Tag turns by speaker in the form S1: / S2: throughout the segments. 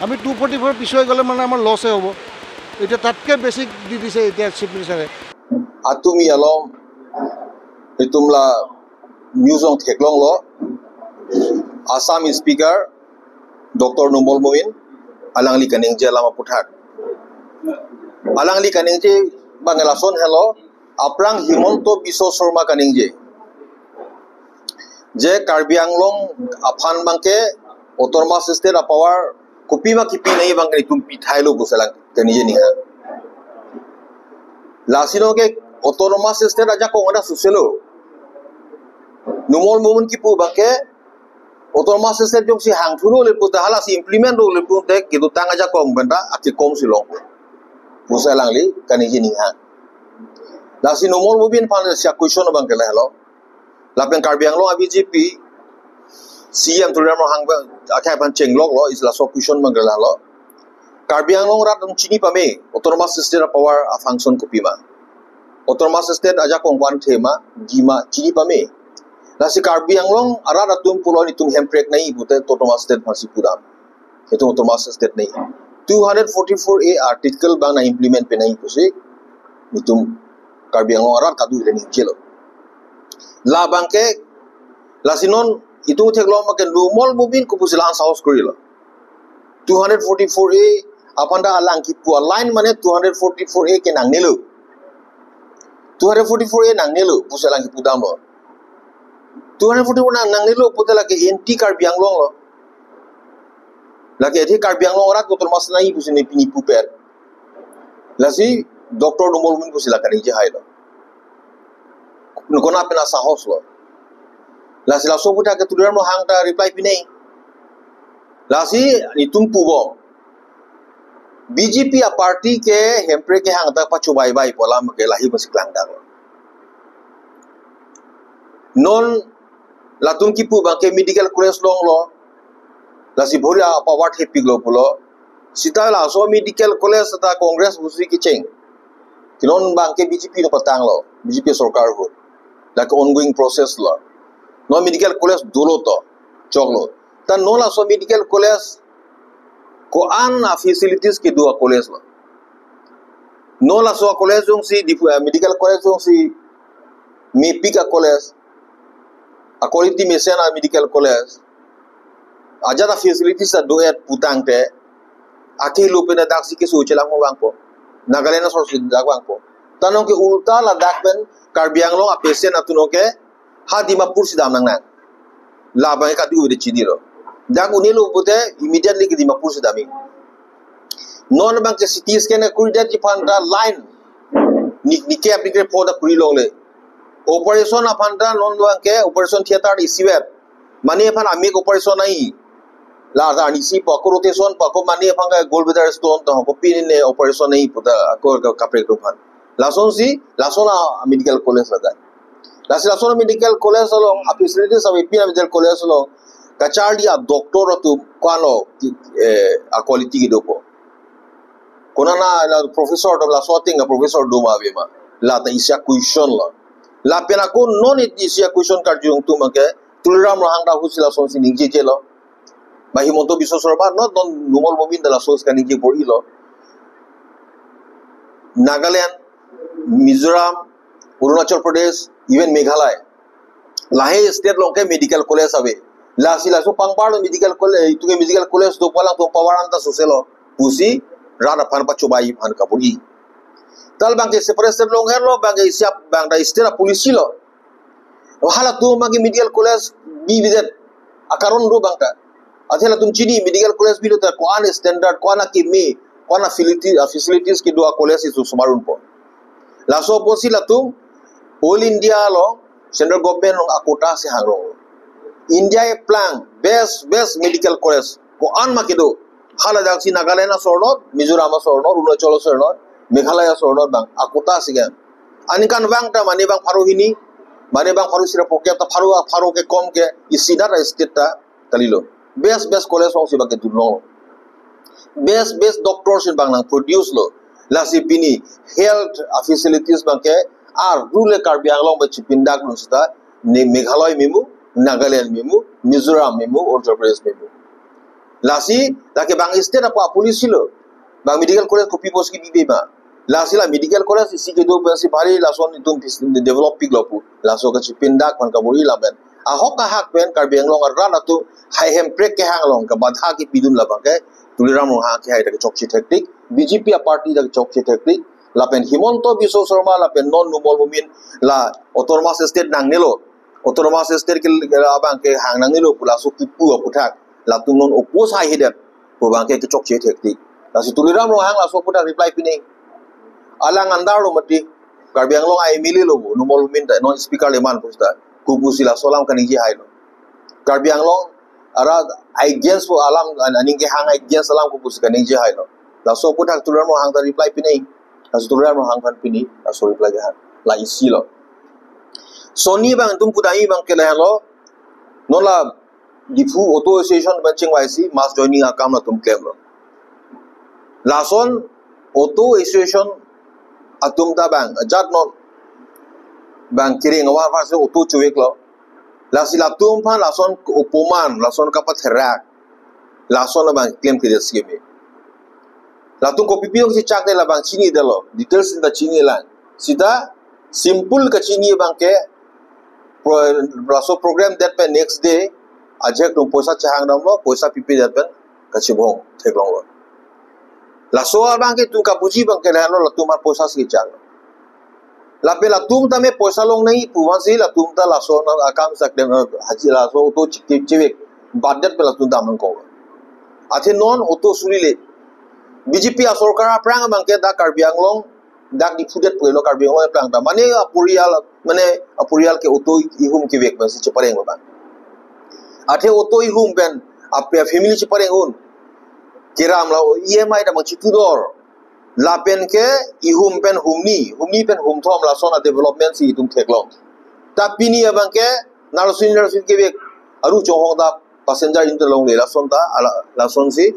S1: আমি 244 পিছুৱাই গ'লে মানে আমাৰ লছে হ'ব এতিয়া তাতকৈ বেছি দি দিছে এতিয়া chief মিনিষ্টাৰে
S2: atumi alom itumla newsong theklong lo Assam speaker Dr. Numol Momin alangli kaning je lama puthat alangli kaning je banglason hello aprang himonto biso sorma kaning je Karbi Anglong aphan bangke autonomous state power kopi ma kipi nahi bang tum pithai lo busalang kani je niha lasino ke autonomous state aja ko ngada suselo Numol Momin ki pu bangke autonomous state jong si hang thulo le puta hala si implement ro le pun tek kitu tang aja kom benda ati kom silong busalang li kani je niha lasi Numol Momin pan sia question bang ke hello lapeng Karbi Anglong BJP CM tulam hang akai pan chenglok lo isla so question mangala lo Karbi Anglong rat chini pame autonomous state power a function kopima autonomous state aja kongwan thema jima chini pame lasi Karbi Anglong ara atum pulo ni tum hemprek nai bute autonomous state phasi pudam itu autonomous state nai 244A article bang na implement pe nai pusi nitum Karbi Anglong ara kadu ni jelo la bangke lasinon itu theklom ke Numol Momin ko pusilan saus korilo 244A apanda alang ki pu line mane 244A ke nang nilu 244A nang nilu pusilan ki pudam lo 244 nang nilu putela ke anti Karbi Anglong lo lagi ethi Karbi Anglong ora ko tormas nai pusini pini puper lasi Dr. Numol Momin pusila kani je hailo nukona pena sahos lo lasi laso puta ke tuduran mo hang ta reply pinai lasi nitum pubo BJP a party ke hempre ke hang ta pachu bai bai pola ke lahi basiklang da non latum ki pu ba ke medical college long lo lasi bhoria power happy glo pulo sita la so medical college ta congress busi ki cheng kinon bang ke BJP no patang lo BJP sarkar ho like ongoing process lo no medical college dolo to choglo ta no la so medical college ko an facilities ke dua college lo no la so college jong si medical college jong si mepika college a quality mesen a medical college aja ta facilities a do et putang te ake lupena daksi ke so chelang mo bangko Nagaland na sorsi dagwang po tanong ke ulta la dakben Karbi Anglong a pesen atuno ke ha Dimapur sidam nang nang labang ka du de chidilo dag unilo pute immediately ke Dimapur sidami non bang ke cities ke na kuridat ji panda line ni ke aplikre poda kuri long le operation apanda non bang ke operation theater isiweb mane phan amik operation nai la da ni si pa ko rotation pa ko mane phang gold weather stone to ko pin ne operation nai puta ko kapre ko phan lason si lasona medical college la lasi lasona medical college lo facilities of API medical college lo kachari a doctor tu kwano a quality ki dopo konana la professor do la sorting a professor do ma bema la ta isya question lo la pena ko non isya question kar jung tu make tulram rahang da husila son si ningje je lo bahi monto biso sorba no don Numol Momin da la sos ka ningje pori lo Nagaland Mizoram Arunachal Pradesh even Meghalaya lahe state long ke medical college ave la sila so pangpar medical college itu ke medical college do palang to pawaran ta soselo pusi rada phan pa chobai phan ka puri tal bang ke separate state long her lo bang ke siap bang da state police lo hala tu magi medical college bi visit akaron do bang ta athela tum chini medical college bi lo ta kwan standard kwana ki me kwana facilities ki do college isu sumarun po la so posi la tu all India lo central government long akota se hangrong India e plan best medical college ko an makido hala daksi Nagaland sorno Mizoram sorno Arunachal sorno Meghalaya sorno bang akota siga anikan bang ta mane bang faruhini mane bang faru sira poke ta faru ke kom ke isida state ta kalilo best college ong siba ke dunno best doctors in bang nang produce lo la sipini health facilities bang ke ar rule Karbi Anglong ba chipindak nusta ne Meghalaya memu Nagaland memu Mizoram memu Uttar Pradesh memu Lasi laki bang state apa polisi lo. Bang medical college kopi pos ki bibe ma. Lasi la medical college isi ke do pensi bari lason itu develop pig lo pu. Laso ke pindak man kaburi la ben. Ahok ka hak ben Karbi Anglong arra tu high hem break ke hang long ka badha ki pidun la bang ke tuliram lo ha ke hai ta chokchi tactic BJP party da chokchi tactic la pen Himonto Biswa Sarma la pen non numol mumin la autonomous state nang nelo autonomous state ke abang ke hang nang nelo pula su kipu aputhak la tum non oppose hai hidat ko bang ke chokchi tactic la si tuliram lo hang la so puthak reply pini alang andar lo mati Karbi Anglong ai mili lo numol mumin ta non speaker leman pusta kubu sila solam kaniji hai lo Karbi Anglong ara against for alam aning ke hang against alam kubu sila kaniji hai lo la so puthak tuliram lo hang ta reply pini la so tuliram lo hang kan pini la so reply ke la isi lo so ni bang tum pudai bang ke la lo non la difu auto association ban ching YC mass joining akam la tum claim lo la son auto association atum ta bang jat non bang kiring awa fa se auto chuek lo la si la tum pha la son opoman la son ka patherak la son la bang claim ke scheme la tum ko pipio si chak de la bang chini de lo details in the chini la sida simple ka chini bang ke la so program that pe next day ajek tum poisa chang dam lo poisa pipi that pe ka chibong thek long lo la so bang ke tu ka buji bang ke la lo la tum mar poisa si chang la pe la tum ta me poisa long nahi puwan si la tum ta la so na akam sak de haji la so to chiwe badet pe la tum dam ko athe non auto suri le BJP a sorkar prang bang ke da Karbi Anglong dak di fudet puelo Karbi Anglong prang ta mane apurial ke auto ihum ke vek bang si chapareng bang athe auto ihum ben apya family chapareng un kiram la EMI da machi tudor la pen ke ihum pen humni pen hum thom la sona development si tum theklong ta pini bang ke nalsin ke vek aru chohong da passenger interlong le la son ta la son si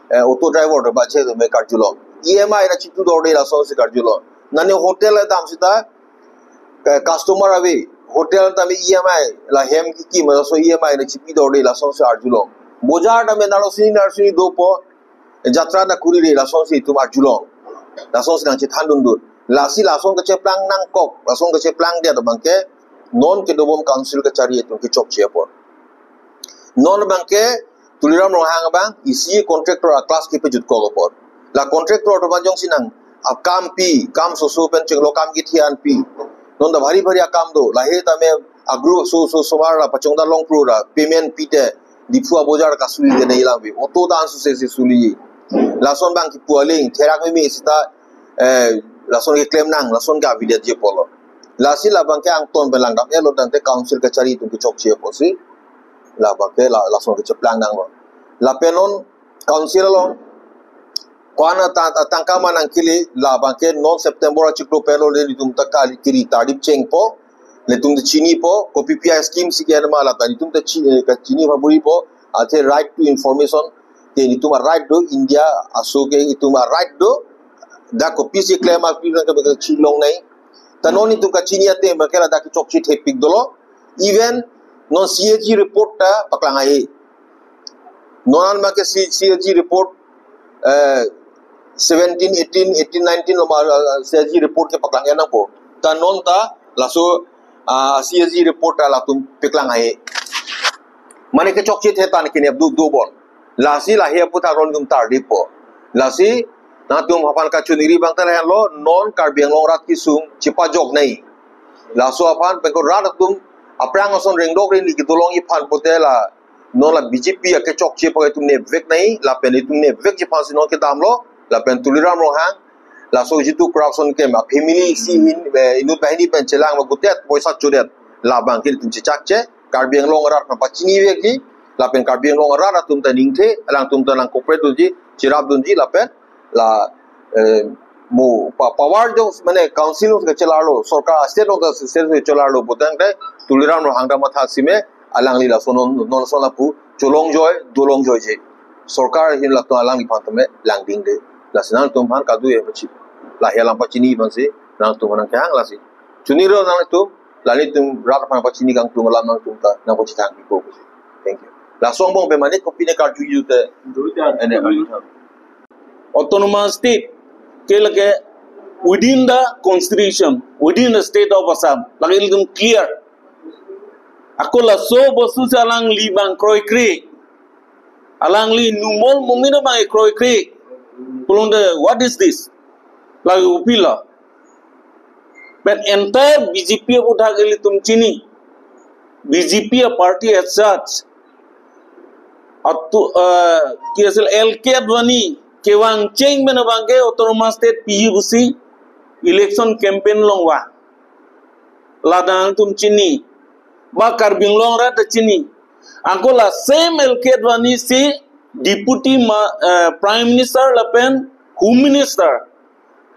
S2: auto driver da bache me karjulo EMI na chitu dorde la son si karjulo nane hotel dam sita customer ave hotel da me EMI la hem ki ma so EMI na chipi dorde la son si arjulo bojar da me nalsin do po jatra da kuri le la son si tum arjulo la son si nang chithan dundur la si la son ka che plang nang kok la son ka che plang dia da bangke non ke dobom council ka chari tum ki chok che por non bangke tuliram lo hang bang isi contractor a class ke pejut ko por la contractor to banjong sinang akam pi kam so pen chenglo kam ki thian pi non da bhari akam do la he ta me agru so somar la pachong da long pro ra payment pi te diphua bojar ka suli de nei la bi auto dan su se suli la son bang ki pualing therak me sita la son ke claim nang la son ga video je polo la si la bang ke ang ton belang dam elo dan te council ka chari tu ki chok che po si la bake la son ke cheplang nang lo la penon council lo kwana tangka manang kili la bake non September chiklo pelo le tum ta kali kiri tadip cheng po le tum de chini po ko PPI scheme si ke ma la ta tum ta chini bhaburi po athe right to information te ni tum right do India aso ke tum right do da ko pc claim a pi ka chilong nai tanon ni tum ka chini ate ma kala da ki chok chi thepik dolo even non CAG report ta paklang ai non ma ke CAG report 17 18 19 lo CAG report ke paklang ya po ta non ta laso CAG report ta la tum paklang ai mane ke chok chi the ta ni ke du bon lasi la he puta ron dum tar dipo lasi na tum hapan ka chuniri bang ta lo non Karbi Anglong rat ki sum chipa jok nai laso apan pe ko rat tum aprang son rengdok rin ki dolong i phan potela no la BJP ke chok che pa tum ne vek nai la pen tum ne vek che phan sinon ke damlo la pen tuliram ro hang la so jitu corruption ke ma family si hin inut bahini pen chelang ma gutet poisa chudet la bang ke tum che chak che Karbi Anglong rat pa chini vek ji la pen Karbi Anglong rat tum ta ning the alang tum ta lang corporate du ji chirap dun ji la pen la mo power jo mane council ke chelalo sarkar state of the state chelalo botang de tuliram ro hangda matha sime alangli la sonon non sona pu cholong joy dolong joy je sarkar hin la to alang phan tame langding de la sinan tum phan kadu e pachi la helam pachini ban se nang tum nang kang la si chuniro nang tum la ni tum rat phan pachini kang tum lam nang tum ta nang pachi thang ko thank you la song bong be mane copy ne kar ju yu te ene
S3: autonomous state ke lage within the constitution within the state of Assam lagi ilgum clear ako la so bosu salang li bang kroi kri alang li numol mumina bang kroi kri pulung de what is this lagi upila but entire BJP utha geli tum chini BJP a party as such attu KSL LK Advani kewang cheng mena bangke autonomous state PUC election campaign longwa ladang tum chini ba karbing long ra ta chini angola same LK Advani si deputy prime minister lapen home minister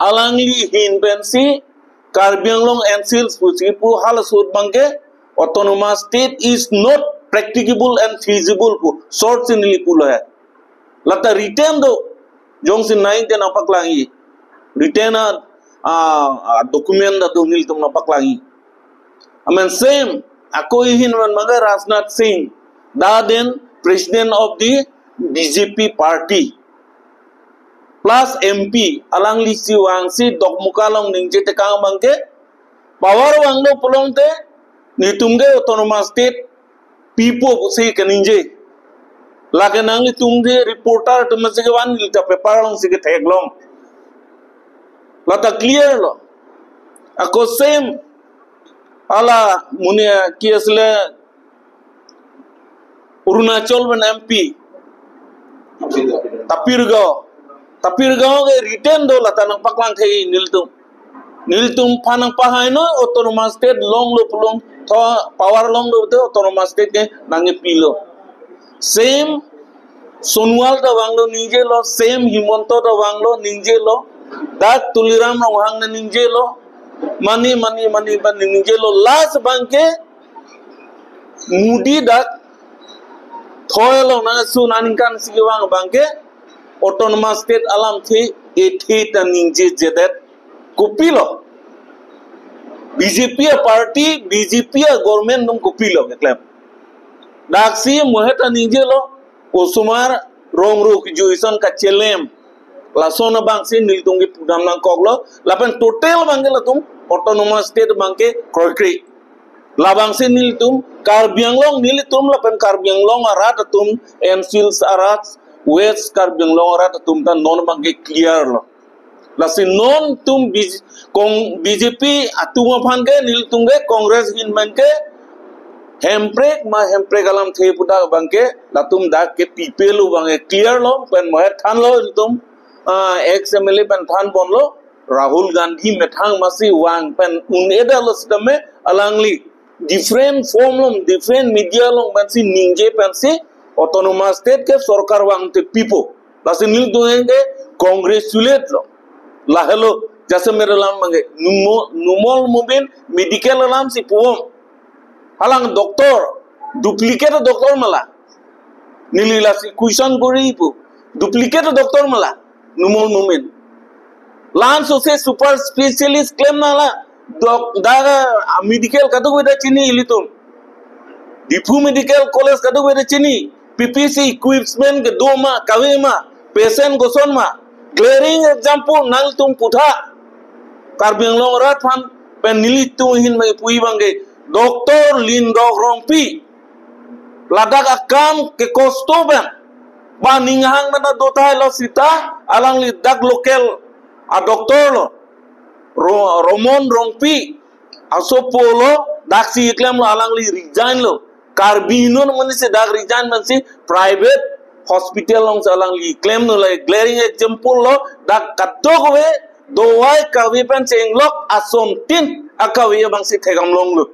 S3: alangli hin pen si karbing long and sales pu halasut bangke autonomous state is not practicable and feasible pu short sinili pulo hai lata retain do jong sin naik ten apak langi retain a document da do nil tum apak langi amen same ako ihin man maga Rajnath Singh da then president of the BJP party plus MP alang lisi wang si dok mukalong ningje te kang bangke power wang lo pulong te nitumge autonomous state people si kaninje lage nang li tungde reporter to masige wan li ta paper long sige theglong lata clear lo ako same ala munia kiasle Arunachal ban MP tapirgaon ge return do lata nang paklang thei niltum phanang pahai no autonomous state long lo pulong tho power long do te autonomous state ke nange pilo same Sonwal da wanglo ninje lo same Himonto da wanglo ninje lo dak Tuliram Ronghang na ninje lo mani ban ninje lo last bangke mudi dak thoelo na su naninkan siwang bangke autonomous state alam thi ethi ta ninje jedet kupilo BJP party BJP government num kupilo klem daksi moheta ninje lo Osumar rongru kijuisan ka chelem la sona bang si niltungi pudam nang koglo lapen total bangke latum autonomous state bangke krokri la bang si niltum karbianglong nilitum lapen karbianglong arat tum ensils arat west karbianglong arat tum tan non bangke clear lo la si non tum BJP atuma phanke niltunge congress hin bangke hemprek alam the puda bangke latum dak ke pipelu bange clear lo pen mohe than lo tum ex MLA pen than bon lo Rahul Gandhi methang masi wang pen un eda lo sidame alangli different form lo different media lo bansi ninje pensi autonomous state ke sarkar wang te pipo lasi nil doenge congratulate lo la hello jase mere lam bange numol mobin medical alam si puom halang doktor duplicate doktor mala nilila si kuisan gori pu duplicate doktor mala numol moment lan so se super specialist claim nala daga medical kadu beda chini ilitum dipu medical college kadu beda chini PPC equipment ke doma kawema patient goson ma glaring example nang tum putha karbeng long rat phan pen nilitu hin mai pui bange Dr. Lindog Rompi ladak akam ke kostoben ba ninghang mana dotai lo sita alang li dak local a doktor lo Romon Rompi aso polo dak si iklam lo alang li resign lo karbino mani se dak resign man si private hospital long alang li claim no like glaring example lo dak katok we dowai kawi pen chenglok asom tin akawi bang si thegam long lo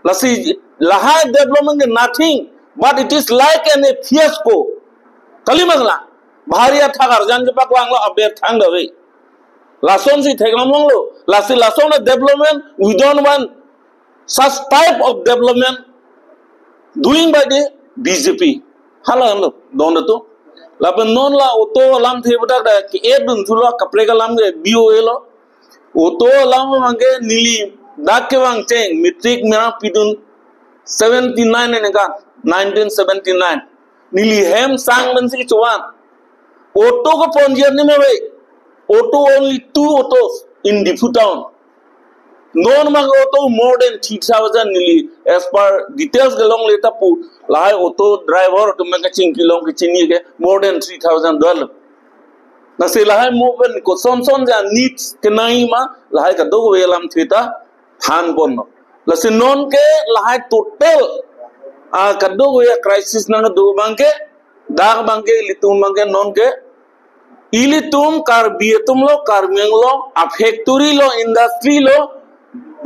S3: lasi lahai development is nothing but it is like an fiasco kalimagla bharia thagar jange pak wanglo abet thang dawe lason si theglam longlo lasi lason development we don't want such type of development doing by the BJP halang don to lapen non la auto lam thebata da ki edun thula kaprega lam ge BOA lo auto lam mange nili dak ke wang cheng metric mera pidun 79 ne ga 1979 nili hem sang man si chuan auto ko ponjian ni me auto only 2 autos in Difu town non mag auto more than 3000 nili as per details galong leta pu lai auto driver to make ching kilong ke chini ke more than $3000 na se lai movement ko son ja needs ke nai ma lai ka do welam thita than bon la se non ke lai total a ka do we crisis na do bangke dag bangke litum bangke non ke ilitum kar bietum lo kar meng lo a factory lo industry lo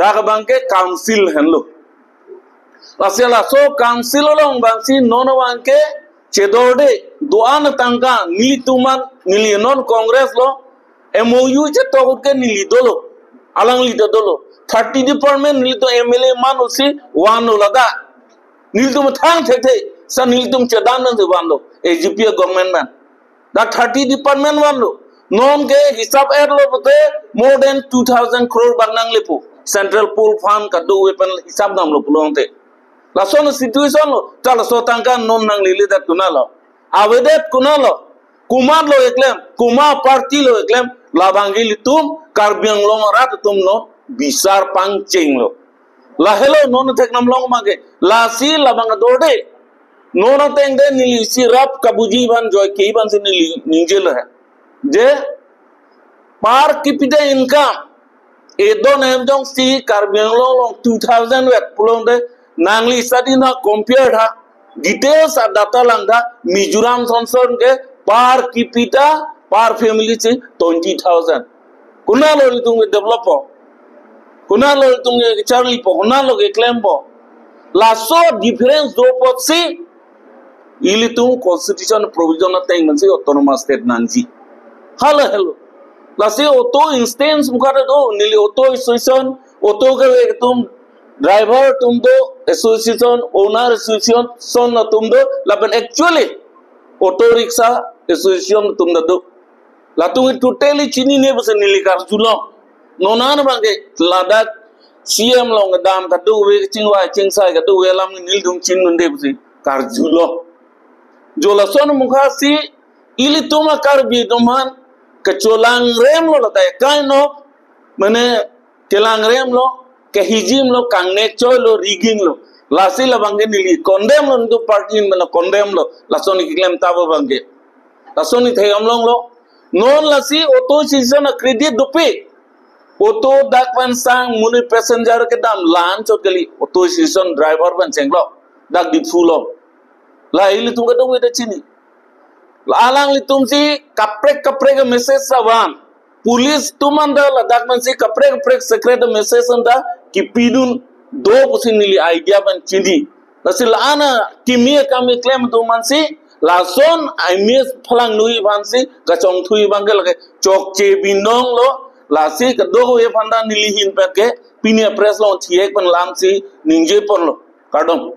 S3: dag bangke council hen lo la se la so council lo bangsi non bangke chedode doan tangka nilituman nilinon congress lo MOU je to ke nili dolo alang li dolo 30 department nilito MLA manusi wano lada niltum thang the sa niltum chedan nan se wano AGP government man da 30 department wano non ke hisab er lo bote more than 2000 crore bagnang lepu central pool fund ka do weapon hisab dam lo pulongte la son situation lo chala so tangka non nang lili da kunalo avedet kunalo kumar lo eklem kuma party lo eklem labangi litum karbiang lo marat tum no bisar pangching lo la hello non tek nam long mage la si labang dode non teng de nili si rap kabuji ban joy ki ban se nili ninjel hai je par kipide income e don em jong si karbiang lo 2000 wet pulong de nangli sadina compared ha details of data langda Mizoram sonson ke par kipita par family se 20000 kunalo litung develop kunalo litung charli po kunalo ke claim po la so difference do pot si ilitung constitution provision of thing mansi autonomous state nanji hello la se auto instance mukara do nili auto association auto ke tum driver तुम दो association owner association सोन तुम दो लेकिन actually auto rickshaw association तुम दो लातुंग totally चीनी ने बस नीलिकार जुलो नोनान बांगे लादाक सीएम लोंग दाम का दो वे चिंगवा चिंगसा का दो वे लाम नील दुम चिन नंदे बस कार जुलो जो लसोन मुखासी इली तुम कार भी तुमान कचोलांग रेम लो लता है काइंड ऑफ मने Keylong RAM low ke hijim lo kangne choy lo rigging lo lasi la bange nili condemn lo ndu party mena condemn lo lasoni claim tabo bange lasoni thayam long lo non lasi auto season credit dupe auto dakwan sang muni passenger ke dam lan chot gali auto season driver ban chenglo dak di fulo la ili tum ka do we da chini la alang li tum si kaprek message sawan police तुमंदा लद्दाख मन से कपरे secret message अंदा कि पीडुन दो पुसिन निली idea बन चिंदी नसिल आना कि मिया काम क्लेम तो मन से लासोन आइमेस फलांग नुई भान से गचोंग थुई बांगे लगे चोक चे बिनोंग लो लासी क दो ये फंदा निली हिन पे के पीने प्रेस लो थिएक बन लाम से निंजे पर लो काडम